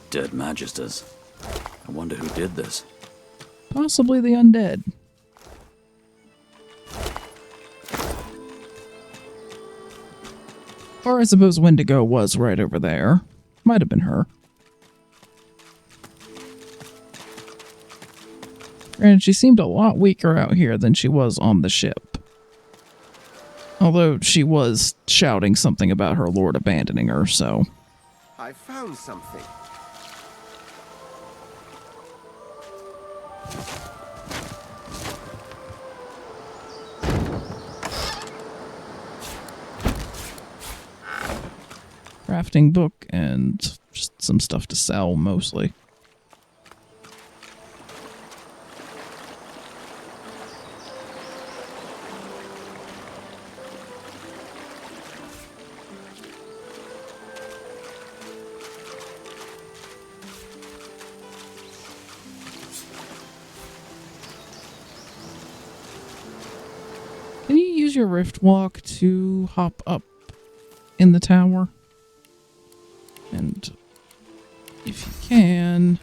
Dead magisters. I wonder who did this. Possibly the undead. Or I suppose Wendigo was right over there. Might have been her. And she seemed a lot weaker out here than she was on the ship. Although she was shouting something about her lord abandoning her, so... I found something. Crafting book and just some stuff to sell, mostly. Can you use your rift walk to hop up in the tower? And if you can,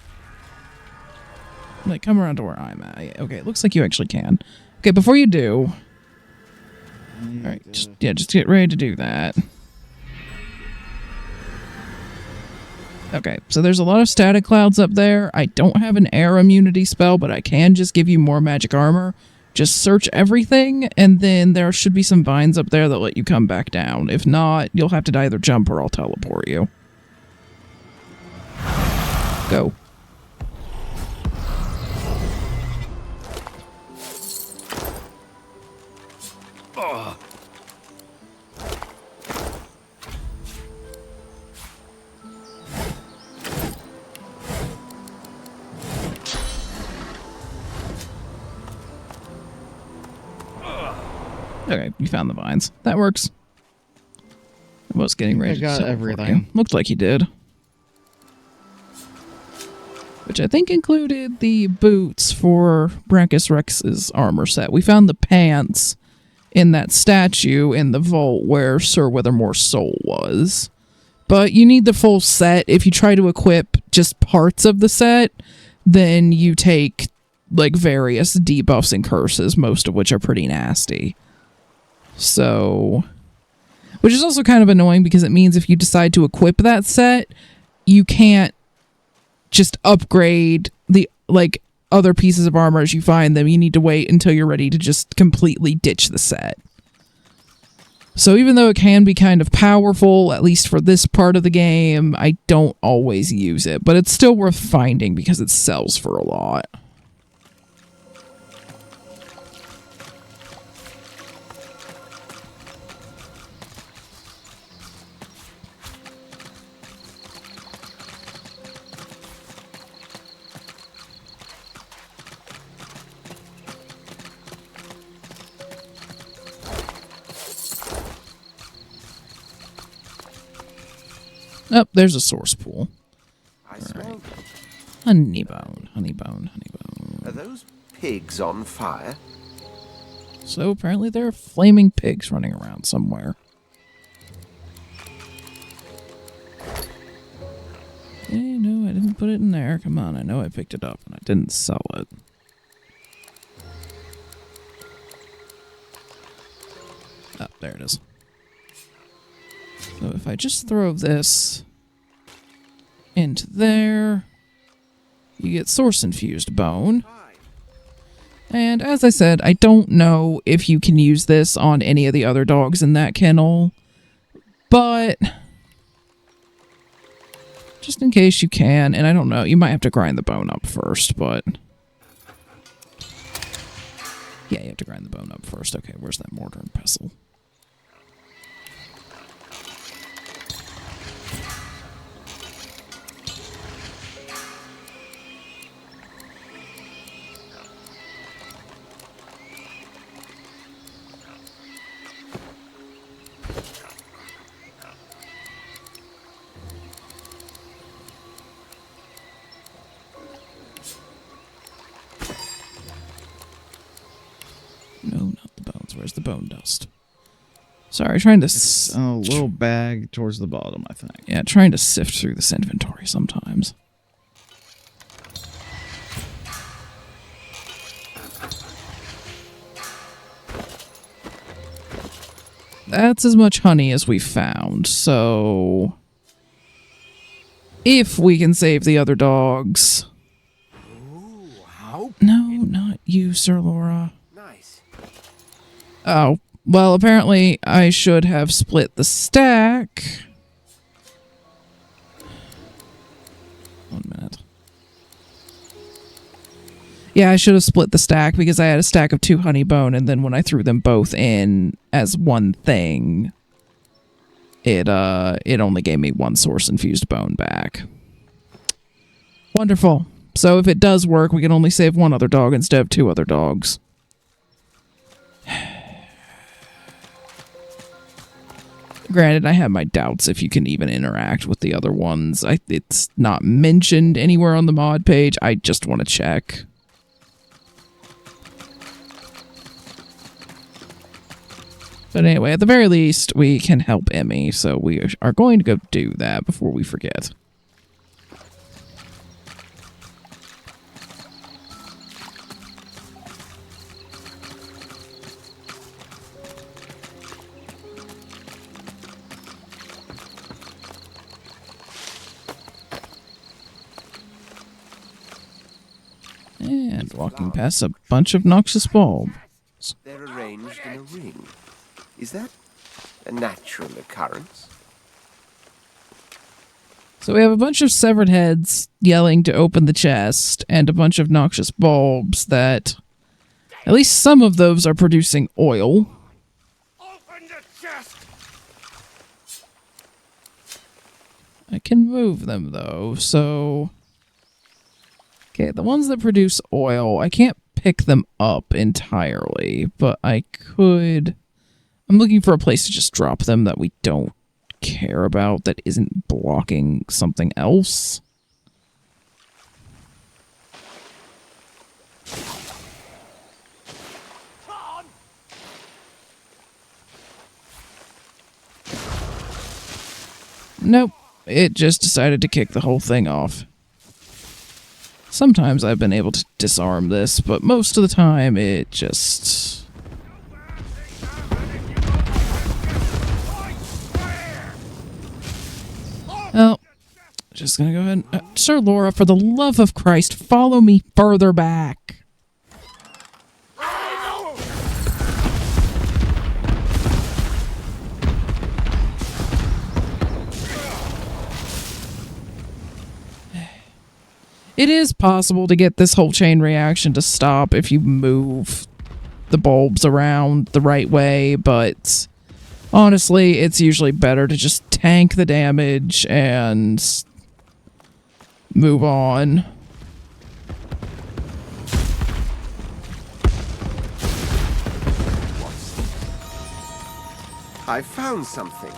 like, come around to where I'm at. Okay, it looks like you actually can. Okay, before you do, all right, just get ready to do that. Okay, so there's a lot of static clouds up there. I don't have an air immunity spell, but I can just give you more magic armor. Just search everything, and then there should be some vines up there that let you come back down. If not, you'll have to either jump or I'll teleport you. Go. Oh. Okay, you found the vines. That works. I was getting ready to got teleport everything. you. Looked like you did. Which I think included the boots for Brachus Rex's armor set. We found the pants in that statue in the vault where Sir Withermore's soul was. But you need the full set. If you try to equip just parts of the set, then you take like various debuffs and curses, most of which are pretty nasty. So, which is also kind of annoying because it means if you decide to equip that set, you can't just upgrade the like other pieces of armor as you find them. You need to wait until you're ready to just completely ditch the set. So even though it can be kind of powerful, at least for this part of the game, I don't always use it, but it's still worth finding because it sells for a lot. Oh, there's a source pool. I smell them. Honeybone, honeybone, honeybone. Are those pigs on fire? So apparently there are flaming pigs running around somewhere. Hey, no, I didn't put it in there. Come on, I know I picked it up and I didn't sell it. Oh, there it is. So if I just throw this into there, you get source-infused bone. And as I said, I don't know if you can use this on any of the other dogs in that kennel, but just in case you can, and I don't know, you might have to grind the bone up first, but yeah, you have to grind the bone up first. Okay, where's that mortar and pestle? Where's the bone dust? Sorry, trying to... It's a little bag towards the bottom, I think. Yeah, trying to sift through this inventory sometimes. That's as much honey as we found, so... If we can save the other dogs... No, not you, Sir Laura. Nice. Oh, well, apparently I should have split the stack. 1 minute. Yeah, I should have split the stack because I had a stack of 2 honey bone, and then when I threw them both in as one thing, it only gave me 1 source infused bone back. Wonderful. So if it does work, we can only save 1 other dog instead of 2 other dogs. Granted, I have my doubts if you can even interact with the other ones. It's not mentioned anywhere on the mod page. I just want to check. But anyway, at the very least, we can help Emmy, so we are going to go do that before we forget. And walking past a bunch of noxious bulbs. They're arranged in a ring. Is that a natural occurrence? So we have a bunch of severed heads yelling to open the chest, and a bunch of noxious bulbs that... At least some of those are producing oil. Open the chest! I can move them, though, so... Okay, the ones that produce oil, I can't pick them up entirely, but I could... I'm looking for a place to just drop them that we don't care about, that isn't blocking something else. Nope, it just decided to kick the whole thing off. Sometimes I've been able to disarm this, but most of the time it just... Well, just gonna go ahead and... Sir Laura, for the love of Christ, follow me further back. It is possible to get this whole chain reaction to stop if you move the bulbs around the right way, but honestly, it's usually better to just tank the damage and move on. I found something.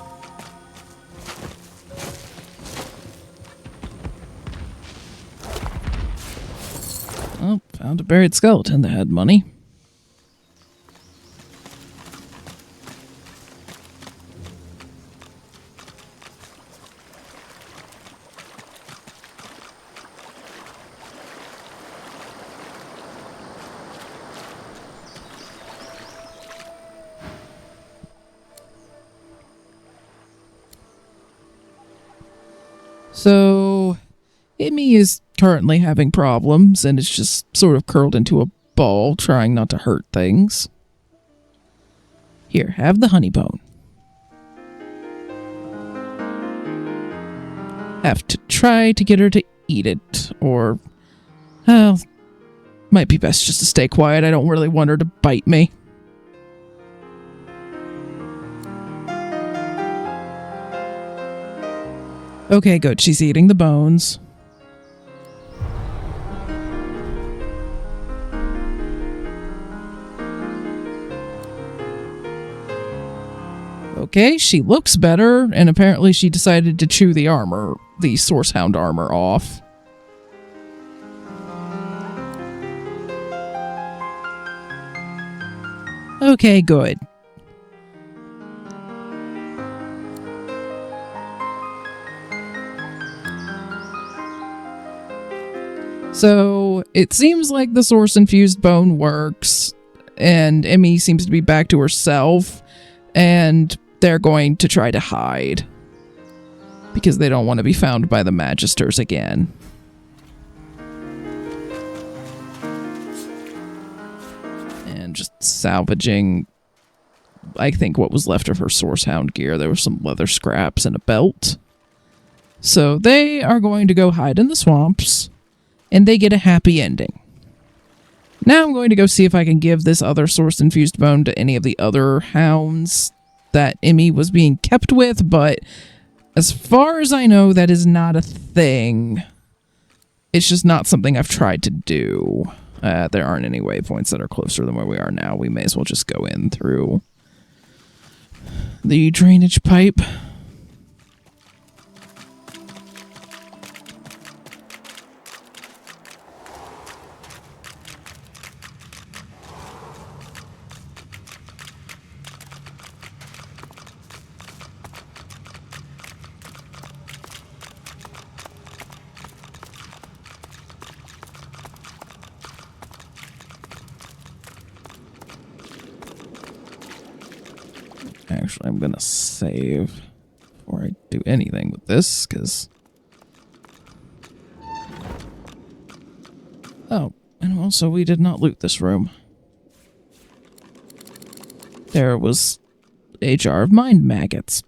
Oh, found a buried skeleton that had money. So, Emmy is currently having problems, and it's just sort of curled into a ball, trying not to hurt things. Here, have the honey bone. Have to try to get her to eat it, or... Well, might be best just to stay quiet. I don't really want her to bite me. Okay, good. She's eating the bones. Okay, she looks better, and apparently she decided to chew the armor, the Sourcehound armor, off. Okay, good. So, it seems like the source-infused bone works, and Emmy seems to be back to herself, and they're going to try to hide. Because they don't want to be found by the Magisters again. And just salvaging, I think, what was left of her Source Hound gear. There were some leather scraps and a belt. So they are going to go hide in the swamps, and they get a happy ending. Now I'm going to go see if I can give this other Source-infused bone to any of the other hounds that Emmy was being kept with, but as far as I know, that is not a thing. It's just not something I've tried to do. There aren't any waypoints that are closer than where we are now. We may as well just go in through the drainage pipe. Actually, I'm going to save before I do anything with this, because... Oh, and also we did not loot this room. There was a jar of mind maggots.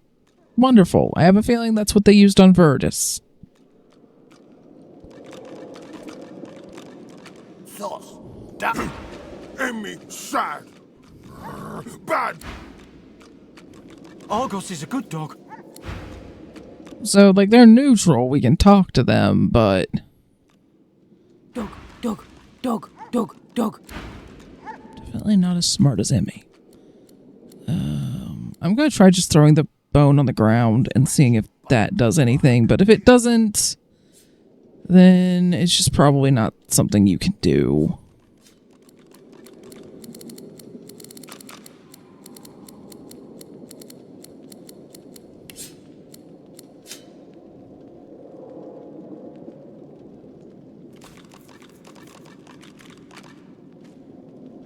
Wonderful. I have a feeling that's what they used on Virtus. Thoughts. Damn. Emmy, sad. Bad. Argos is a good dog. So, like, they're neutral. We can talk to them, but... Dog, dog, dog, dog, dog. Definitely not as smart as Emmy. I'm going to try just throwing the bone on the ground and seeing if that does anything. But if it doesn't, then it's just probably not something you can do.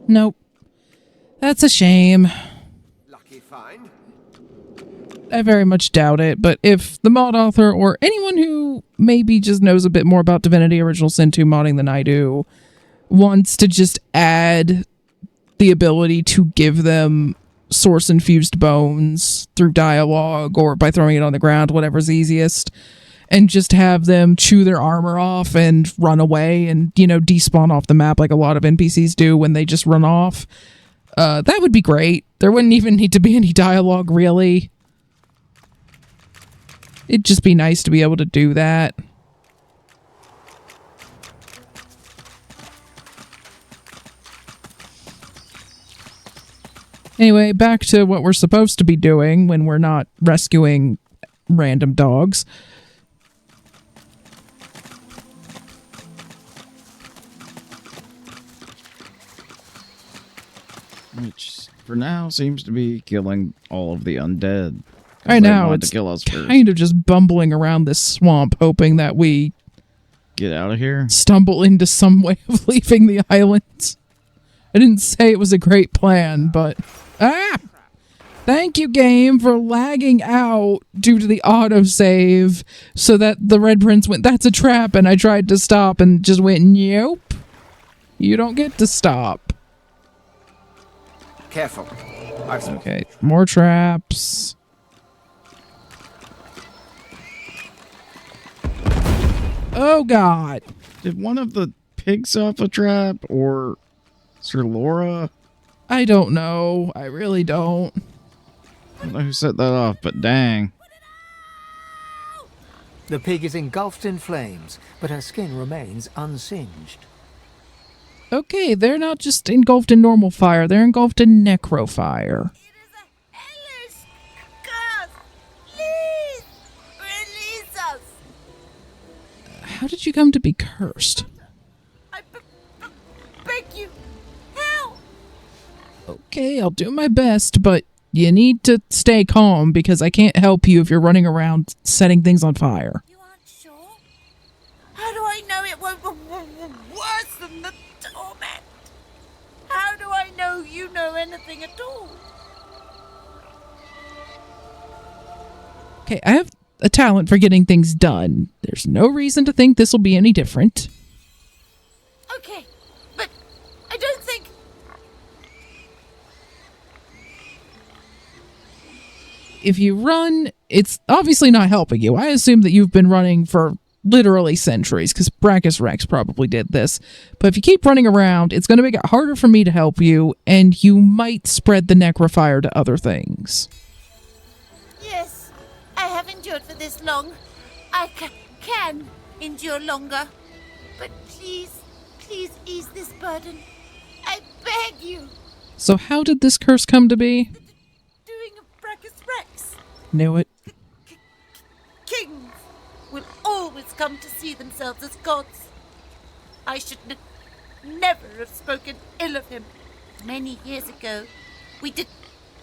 Nope. That's a shame. Lucky find. I very much doubt it, but if the mod author or anyone who maybe just knows a bit more about Divinity Original Sin 2 modding than I do wants to just add the ability to give them source-infused bones through dialogue or by throwing it on the ground, whatever's easiest, and just have them chew their armor off and run away and, you know, despawn off the map like a lot of NPCs do when they just run off. That would be great. There wouldn't even need to be any dialogue, really. It'd just be nice to be able to do that. Anyway, back to what we're supposed to be doing when we're not rescuing random dogs. Which, for now, seems to be killing all of the undead. I know, it's it's kill us first. kind of just bumbling around this swamp, hoping that we Get out of here. stumble into some way of leaving the island. I didn't say it was a great plan, but... Ah! Thank you, game, for lagging out due to the autosave so that the Red Prince went, that's a trap, and I tried to stop and just went, nope. You don't get to stop. Careful. Okay, more traps. Oh, God. Did one of the pigs off a trap, or Sir Laura? I don't know. I really don't. I don't know who set that off, but dang. The pig is engulfed in flames, but her skin remains unsinged. Okay, they're not just engulfed in normal fire. They're engulfed in necrofire. It is a hellish curse! Please! Release us! How did you come to be cursed? I beg you! Help! Okay, I'll do my best, but you need to stay calm because I can't help you if you're running around setting things on fire. You aren't sure? How do I know it won't be worse than the torment? How do I know you know anything at all? Okay, I have a talent for getting things done. There's no reason to think this will be any different. Okay, but I don't think... If you run, it's obviously not helping you. I assume that you've been running for literally centuries, because Brachus Rex probably did this. But if you keep running around, it's going to make it harder for me to help you, and you might spread the necrofire to other things. Yes, I have endured for this long. I can endure longer. But please, please ease this burden. I beg you. So how did this curse come to be? Doing of Brachus Rex. Knew it. Kings will always come to see themselves as gods. I should never have spoken ill of him. Many years ago, we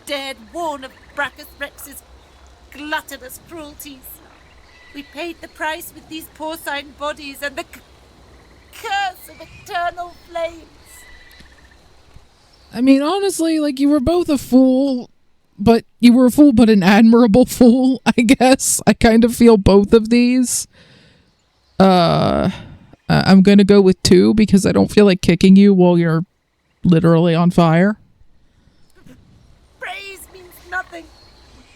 dared warn of Brachus Rex's gluttonous cruelties. We paid the price with these porcine bodies and the curse of eternal flames. I mean, honestly, like, you were both a fool, but you were a fool, but an admirable fool, I guess. I kind of feel both of these. I'm gonna go with 2 because I don't feel like kicking you while you're literally on fire. Praise means nothing.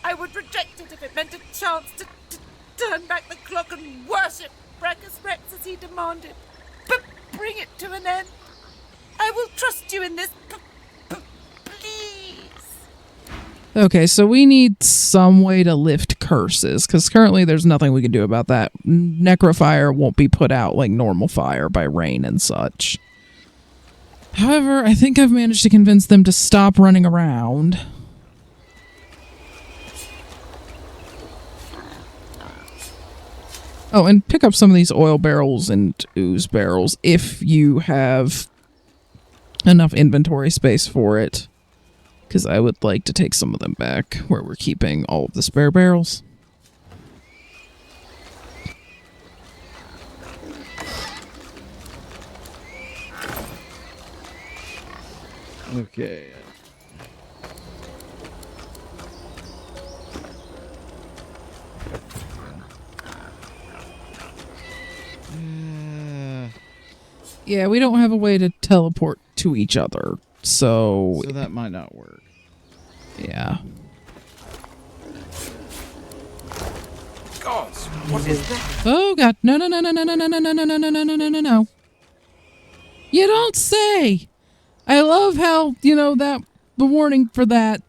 I would reject it if it meant a chance to turn back the clock and worship Brachus Rex as he demanded. But bring it to an end. I will trust you in this. Please. Okay, so we need some way to lift curses, because currently there's nothing we can do about that. Necrofire won't be put out like normal fire by rain and such. However, I think I've managed to convince them to stop running around. Oh, and pick up some of these oil barrels and ooze barrels if you have enough inventory space for it. Because I would like to take some of them back where we're keeping all of the spare barrels. Okay. Yeah, we don't have a way to teleport to each other, so that might not work. yeah. Gods, what is that? Oh god, no. You don't say! I love how, that the warning for that,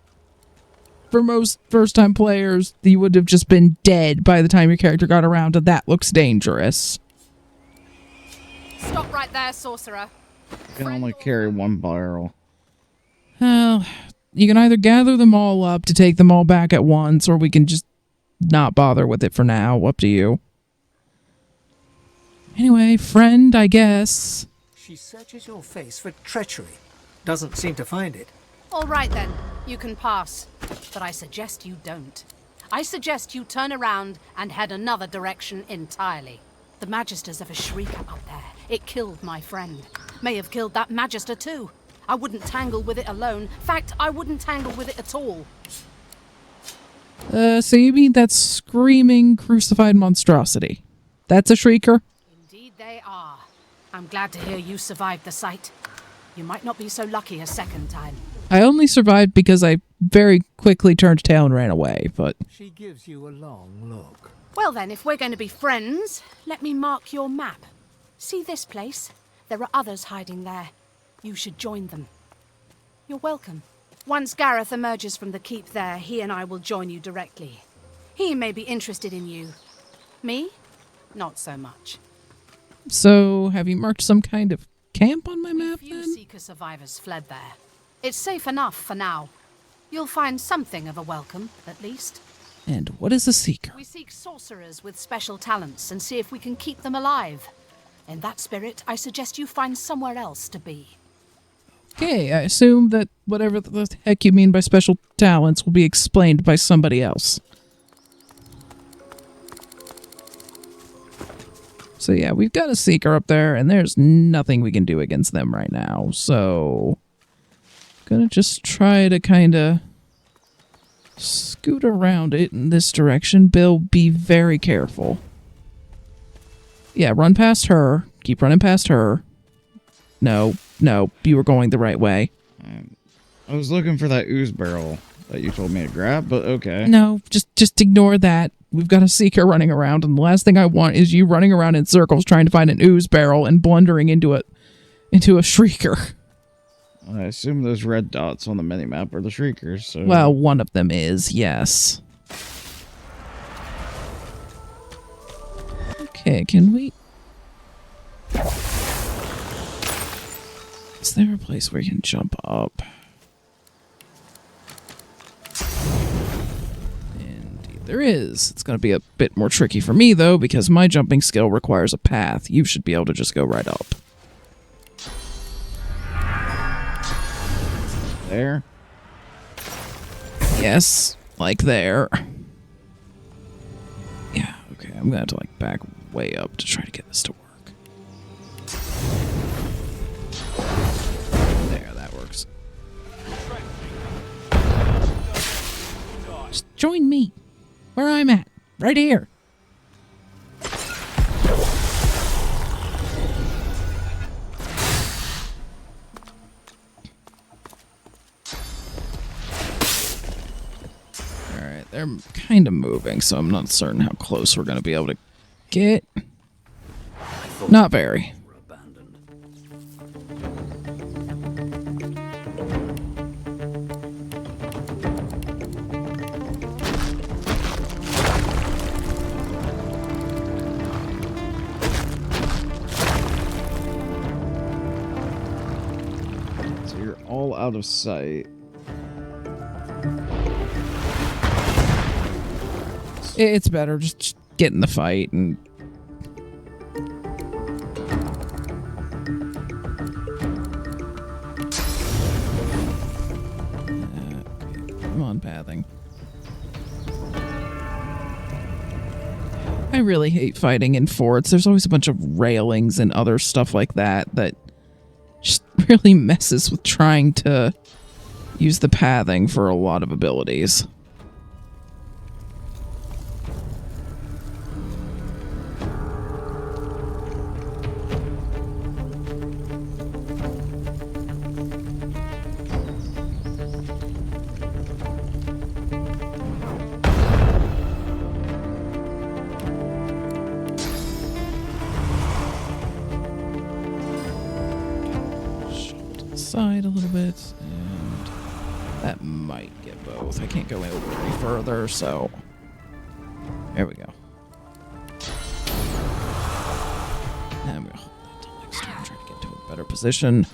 for most first-time players, you would have just been dead by the time your character got around to that looks dangerous. Stop right there, sorcerer. You can only carry 1 barrel. Well, you can either gather them all up to take them all back at once, or we can just not bother with it for now. Up to you. Anyway, friend, I guess. She searches your face for treachery. Doesn't seem to find it. All right then, you can pass. But I suggest you don't. I suggest you turn around and head another direction entirely. The Magisters have a shrieker up there. It killed my friend. May have killed that Magister too. I wouldn't tangle with it alone. Fact, I wouldn't tangle with it at all. So you mean that screaming, crucified monstrosity? That's a shrieker? Indeed they are. I'm glad to hear you survived the sight. You might not be so lucky a second time. I only survived because I very quickly turned tail and ran away, but... She gives you a long look. Well then, if we're going to be friends, let me mark your map. See this place? There are others hiding there. You should join them. You're welcome. Once Gareth emerges from the keep there, he and I will join you directly. He may be interested in you. Me? Not so much. So, have you marked some kind of camp on my map, Few then? Seeker survivors fled there. It's safe enough for now. You'll find something of a welcome, at least. And what is a Seeker? We seek sorcerers with special talents and see if we can keep them alive. In that spirit, I suggest you find somewhere else to be. Okay, I assume that whatever the heck you mean by special talents will be explained by somebody else. So yeah, we've got a Seeker up there, and there's nothing we can do against them right now. So, gonna just try to kind of scoot around it in this direction. Bill, be very careful. Yeah, run past her. Keep running past her. No, you were going the right way. I was looking for that ooze barrel that you told me to grab, but okay. No, just ignore that. We've got a Seeker running around, and the last thing I want is you running around in circles trying to find an ooze barrel and blundering into a Shrieker. I assume those red dots on the minimap are the Shriekers, so... Well, one of them is, yes. Okay, can we... Is there a place where you can jump up? Indeed there is. It's going to be a bit more tricky for me, though, because my jumping skill requires a path. You should be able to just go right up. There? Yes, like there. Yeah, okay, I'm going to have to, like, back way up to try to get this to work. There, that works. Just join me where I'm at, right here. Alright, they're kind of moving, so I'm not certain how close we're going to be able to get. Not very. We're abandoned. So you're all out of sight. It's better just get in the fight and... Come on, pathing. I really hate fighting in forts. There's always a bunch of railings and other stuff like that that just really messes with trying to use the pathing for a lot of abilities. Side a little bit, and that might get both. I can't go over any further, so there we go. And we'll hold that till next turn, try to get to a better position.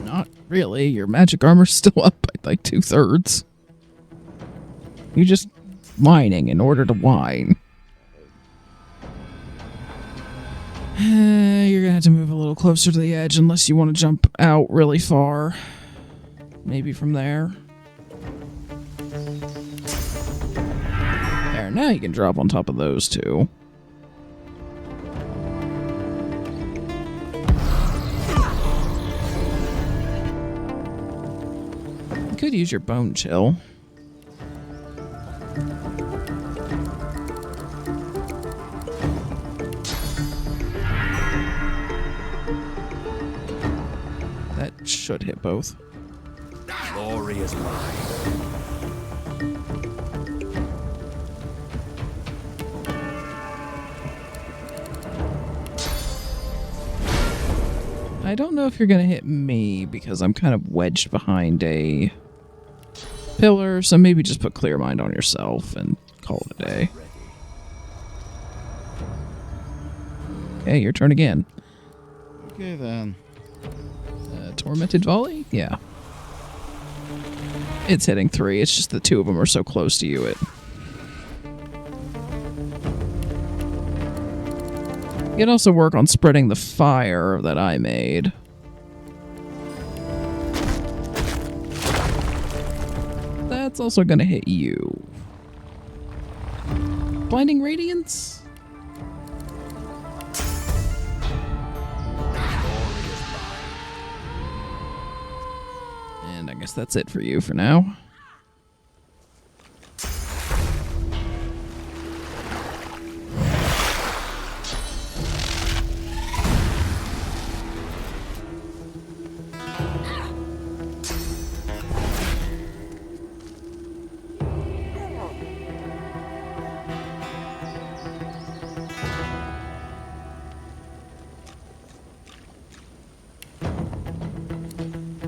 Not really. Your magic armor's still up by like 2/3. You're just whining in order to whine. You're gonna have to move a little closer to the edge unless you want to jump out really far. Maybe from there. There, now you can drop on top of those two. You could use your bone chill. That should hit both. Glory is mine. I don't know if you're gonna hit me because I'm kind of wedged behind a pillar, so maybe just put Clear Mind on yourself and call it a day. Okay, your turn again. Okay, then. Tormented Volley? Yeah. It's hitting 3. It's just the 2 of them are so close to you. You can also work on spreading the fire that I made. That's also going to hit you. Blinding Radiance? And I guess that's it for you for now.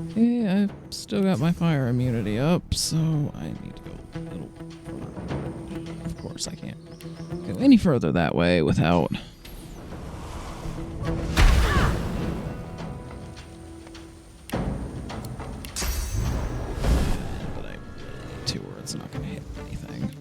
Okay, I've still got my fire immunity up, so I need to go a little further. Of course, I can't go any further that way without... But I need to, or it's not going to hit anything.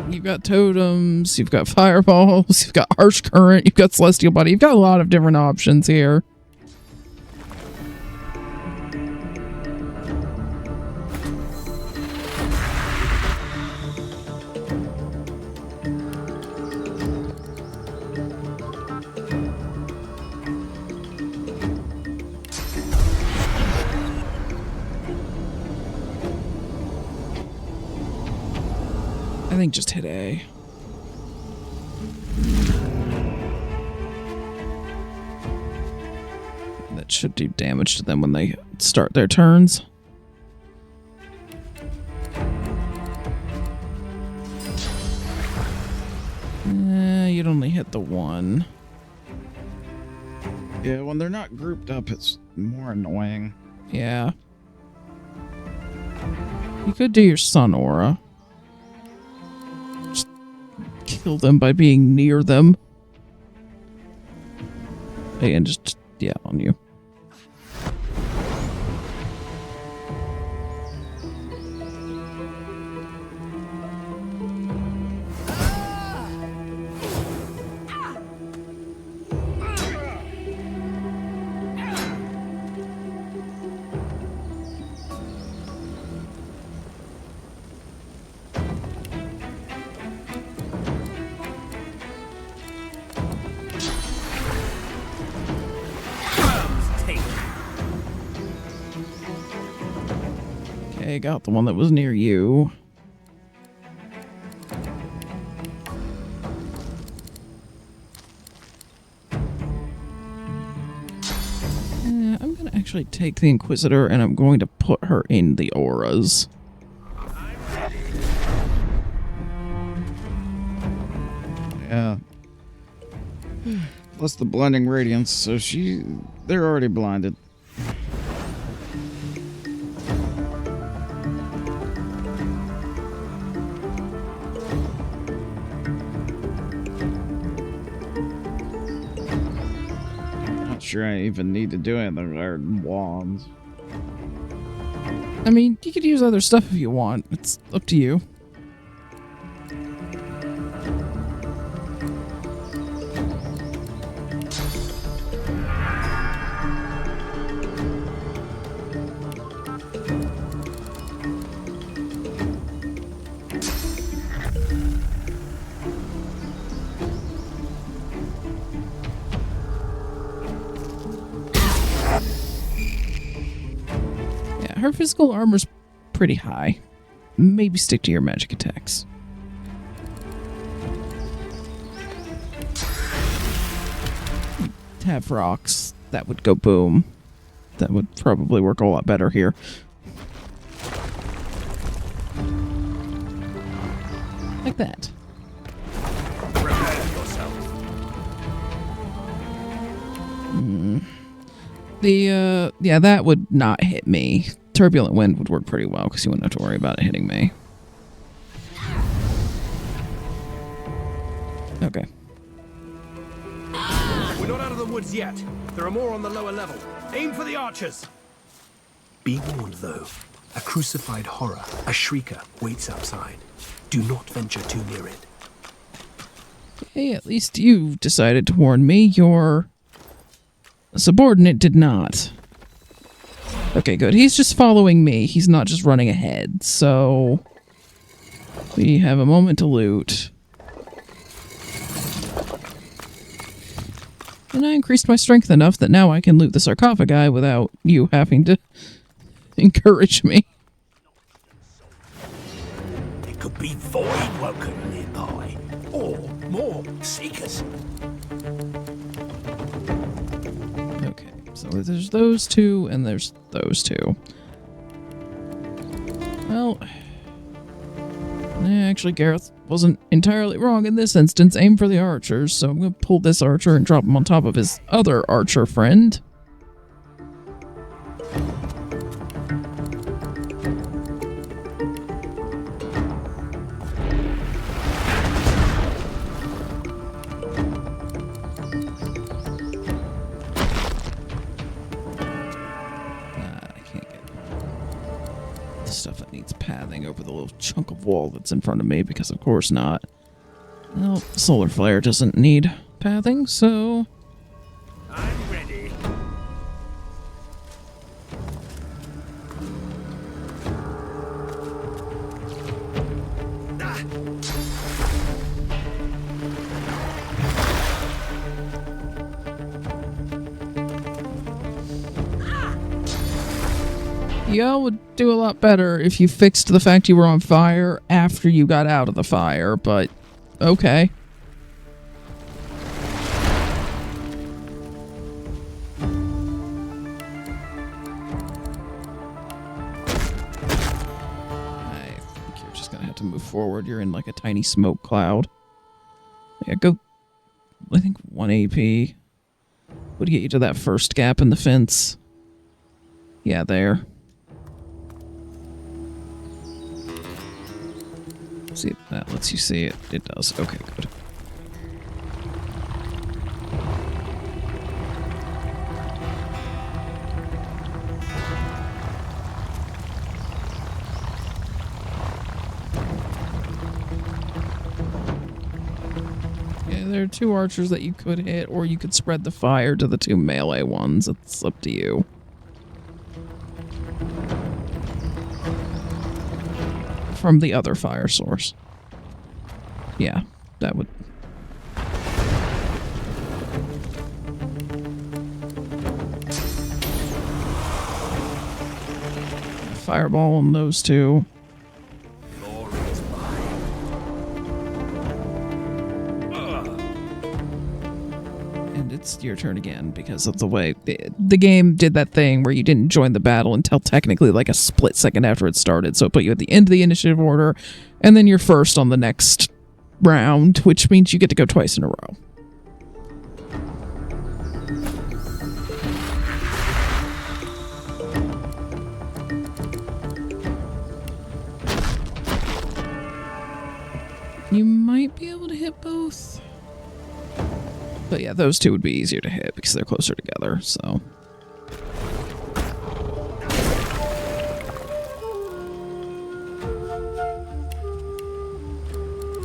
You've got totems, you've got fireballs, you've got harsh current, you've got celestial body. You've got a lot of different options here. I think just hit A. That should do damage to them when they start their turns. You'd only hit the 1. Yeah, when they're not grouped up, it's more annoying. Yeah. You could do your Sun Aura. Just kill them by being near them. And just, yeah, on you. Okay, got the one that was near you. I'm going to actually take the Inquisitor and I'm going to put her in the auras. Yeah. Plus the blinding radiance, so they're already blinded. Not sure I even need to do anything with our wands. I mean, you could use other stuff if you want. It's up to you. her physical armor's pretty high. Maybe stick to your magic attacks. Have rocks. That would go boom. That would probably work a lot better here. Like that. Prepare yourself. Yeah, that would not hit me. Turbulent wind would work pretty well because you wouldn't have to worry about it hitting me. Okay. We're not out of the woods yet. There are more on the lower level. Aim for the archers. Be warned, though. A crucified horror, a shrieker, waits outside. Do not venture too near it. Hey, at least you decided to warn me. Your subordinate did not. Okay, good. He's just following me. He's not just running ahead. So we have a moment to loot. And I increased my strength enough that now I can loot the sarcophagi without you having to encourage me. It could be void woken nearby. Or more seekers. Okay, so there's those two, and there's those two. Well, actually, Gareth wasn't entirely wrong in this instance. Aim for the archers, so I'm going to pull this archer and drop him on top of his other archer friend. Stuff that needs pathing over the little chunk of wall that's in front of me, because of course not. Well, solar flare doesn't need pathing, so... I'm ready. Y'all would do a lot better if you fixed the fact you were on fire after you got out of the fire, but okay. I think you're just gonna have to move forward. You're in like a tiny smoke cloud. Yeah, go, I think 1 AP would get you to that first gap in the fence. Yeah, there. See if that lets you see it. It does. Okay, good. Yeah, there are two archers that you could hit, or you could spread the fire to the two melee ones. It's up to you. From the other fire source. Yeah, that would... Fireball on those two. And it's your turn again because of the way the game did that thing where you didn't join the battle until technically like a split second after it started. So it put you at the end of the initiative order, and then you're first on the next round, which means you get to go twice in a row. You might be able to hit both. But yeah, those two would be easier to hit because they're closer together, so.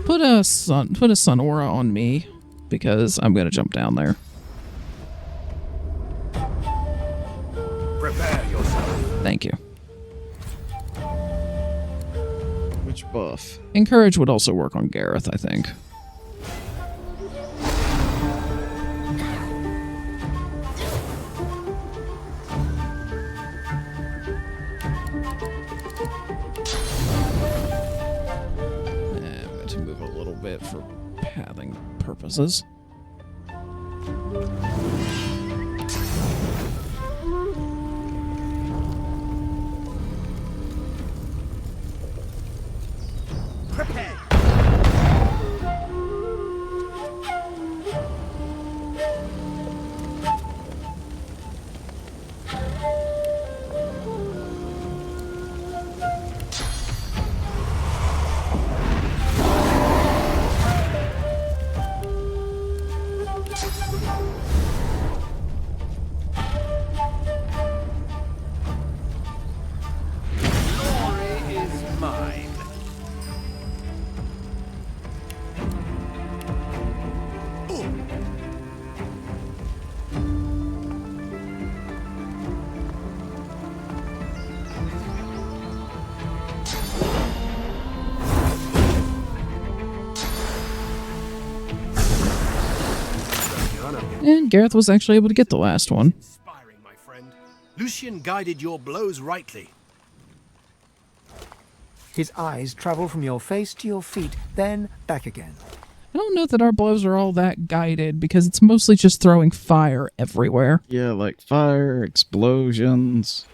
Put a sun aura on me because I'm gonna jump down there. Prepare yourself. Thank you. Which buff? Encourage would also work on Gareth, I think. bit for pathing purposes. Prepare! Glory is mine. And Gareth was actually able to get the last one. Inspiring, my friend. Lucian guided your blows rightly. His eyes travel from your face to your feet, then back again. I don't know that our blows are all that guided because it's mostly just throwing fire everywhere. Yeah, like fire explosions,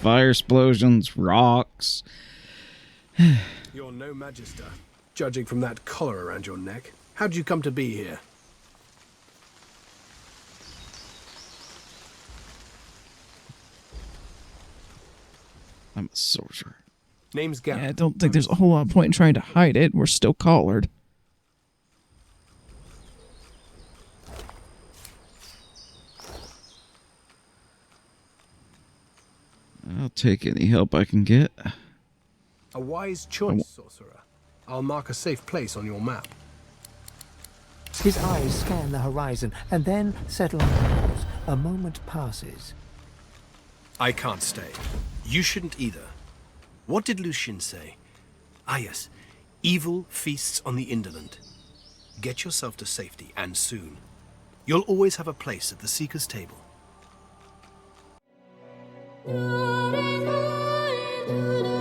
rocks. You're no magister, judging from that collar around your neck. How'd you come to be here? I'm a sorcerer. Name's Gareth. Yeah, I don't think there's a whole lot of point in trying to hide it. We're still collared. I'll take any help I can get. A wise choice, sorcerer. I'll mark a safe place on your map. His eyes scan the horizon and then settle on yours. A moment passes. I can't stay. You shouldn't either. What did Lucian say? Ah yes, evil feasts on the indolent. Get yourself to safety, and soon. You'll always have a place at the Seeker's table. Glory, glory, glory.